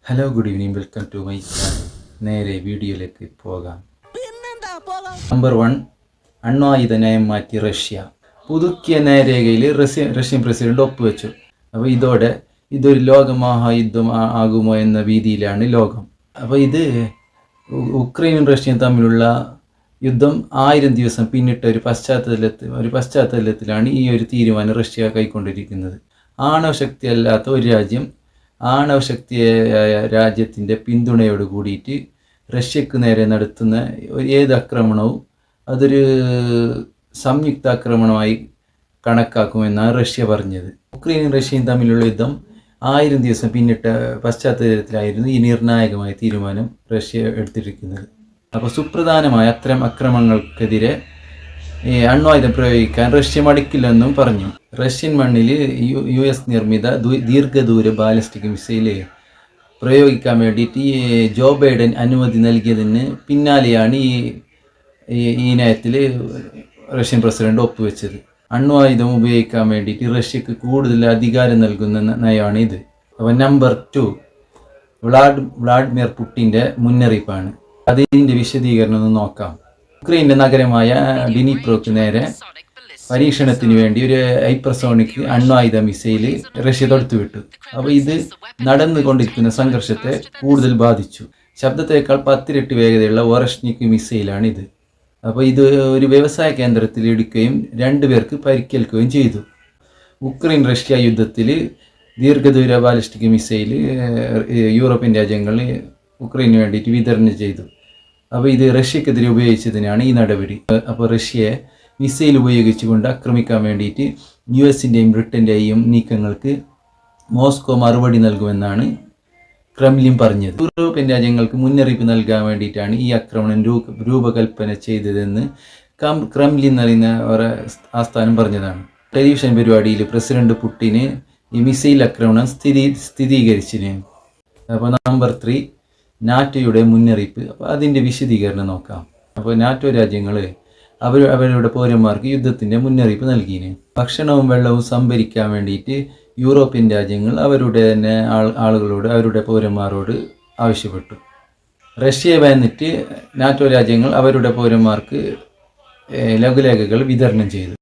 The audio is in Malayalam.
Hello good evening, welcome to my channel. നേരെ വീഡിയോയിലേക്ക് പോകാം. നമ്പർ 1, അണ്വായുധ നയം മാറ്റി റഷ്യ. പുതുക്കിയ നയരേഖയിൽ റഷ്യൻ പ്രസിഡന്റ് ഒപ്പുവെച്ചു. അപ്പോൾ ഇതൊരു ലോകമഹായുദ്ധം ആകുമോ എന്ന ഭീതിയിലാണ് ലോകം. അപ്പോൾ ഇത് ഉക്രൈനും റഷ്യയും തമ്മിലുള്ള യുദ്ധം 1000 ദിവസം പിന്നിട്ട ഒരു പശ്ചാത്തലത്തിലാണ് ഈ ഒരു തീരുമാനം റഷ്യ കൈക്കൊണ്ടിരിക്കുന്നത്. ആണവശക്തിയല്ലാത്ത ഒരു രാജ്യം ആണവശക്തിയായ രാജ്യത്തിൻ്റെ പിന്തുണയോട് കൂടിയിട്ട് റഷ്യക്ക് നേരെ നടത്തുന്ന ഏത് ആക്രമണവും അതൊരു സംയുക്ത ആക്രമണമായി കണക്കാക്കുമെന്നാണ് റഷ്യ പറഞ്ഞത്. ഉക്രൈനും റഷ്യയും തമ്മിലുള്ള യുദ്ധം 1000 ദിവസം പിന്നിട്ട പശ്ചാത്തലത്തിലായിരുന്നു ഈ നിർണായകമായ തീരുമാനം റഷ്യ എടുത്തിരിക്കുന്നത്. അപ്പോൾ സുപ്രധാനമായ അത്തരം അക്രമങ്ങൾക്കെതിരെ അണ്വായുധം പ്രയോഗിക്കാൻ റഷ്യ മടിക്കില്ലെന്നും പറഞ്ഞു. റഷ്യൻ മണ്ണിൽ US നിർമ്മിത ദീർഘദൂര ബാലിസ്റ്റിക് മിസൈൽ പ്രയോഗിക്കാൻ വേണ്ടിയിട്ട് ജോ ബൈഡൻ അനുമതി നൽകിയതിന് പിന്നാലെയാണ് ഈ നയത്തിൽ റഷ്യൻ പ്രസിഡന്റ് ഒപ്പുവെച്ചത്. അണ്വായുധം ഉപയോഗിക്കാൻ വേണ്ടിയിട്ട് റഷ്യക്ക് കൂടുതൽ അധികാരം നൽകുന്ന നയമാണ് ഇത്. അപ്പോൾ നമ്പർ 2, വ്ളാഡിമിർ പുടിൻ്റെ മുന്നറിയിപ്പാണ്. അതിൻ്റെ വിശദീകരണം ഒന്ന് നോക്കാം. ഉക്രൈൻ്റെ നഗരമായ ഡിനിപ്രോക്ക് നേരെ പരീക്ഷണത്തിന് വേണ്ടി ഒരു ഹൈപ്പർസോണിക് അണ്വായുധ മിസൈൽ റഷ്യ തൊടുത്തുവിട്ടു. അപ്പോൾ ഇത് നടന്നുകൊണ്ടിരിക്കുന്ന സംഘർഷത്തെ കൂടുതൽ ബാധിച്ചു. ശബ്ദത്തേക്കാൾ 10 ഇരട്ടി വേഗതയുള്ള വോറഷ്നിക് മിസൈലാണ് ഇത്. അപ്പോൾ ഇത് ഒരു വ്യവസായ കേന്ദ്രത്തിൽ ഇടിക്കുകയും 2 പേർക്ക് പരിക്കേൽക്കുകയും ചെയ്തു. ഉക്രൈൻ റഷ്യ യുദ്ധത്തിൽ ദീർഘദൂര ബാലിസ്റ്റിക് മിസൈൽ യൂറോപ്യൻ രാജ്യങ്ങൾ ഉക്രൈന് വേണ്ടിയിട്ട് വിതരണം ചെയ്തു. അപ്പോൾ ഇത് റഷ്യക്കെതിരെ ഉപയോഗിച്ചതിനാണ് ഈ നടപടി. അപ്പോൾ റഷ്യയെ മിസൈൽ ഉപയോഗിച്ചുകൊണ്ട് ആക്രമിക്കാൻ വേണ്ടിയിട്ട് US-ൻ്റെയും ബ്രിട്ടൻ്റെയും നീക്കങ്ങൾക്ക് മോസ്കോ മറുപടി നൽകുമെന്നാണ് ക്രെംലിൻ പറഞ്ഞത്. യൂറോപ്യൻ രാജ്യങ്ങൾക്ക് മുന്നറിയിപ്പ് നൽകാൻ വേണ്ടിയിട്ടാണ് ഈ ആക്രമണം രൂപകൽപ്പന ചെയ്തതെന്ന് ക്രെംലിൻ പറയുന്ന ഒരു ആസ്ഥാനം പറഞ്ഞതാണ്. ടെലിവിഷൻ പരിപാടിയിൽ പ്രസിഡന്റ് പുടിന് ഈ മിസൈൽ ആക്രമണം സ്ഥിരീകരിച്ചിന്. അപ്പോൾ നമ്പർ 3, നാറ്റോയുടെ മുന്നറിയിപ്പ്. അപ്പോൾ അതിൻ്റെ വിശദീകരണം നോക്കാം. അപ്പോൾ നാറ്റോ രാജ്യങ്ങൾ അവരുടെ പൗരന്മാർക്ക് യുദ്ധത്തിൻ്റെ മുന്നറിയിപ്പ് നൽകിന്. ഭക്ഷണവും വെള്ളവും സംഭരിക്കാൻ വേണ്ടിയിട്ട് യൂറോപ്യൻ രാജ്യങ്ങൾ അവരുടെ തന്നെ ആളുകളോട് അവരുടെ പൗരന്മാരോട് ആവശ്യപ്പെട്ടു. റഷ്യയെ ഭയന്നിട്ട് നാറ്റോ രാജ്യങ്ങൾ അവരുടെ പൗരന്മാർക്ക് ലഘുലേഖകൾ വിതരണം ചെയ്തു.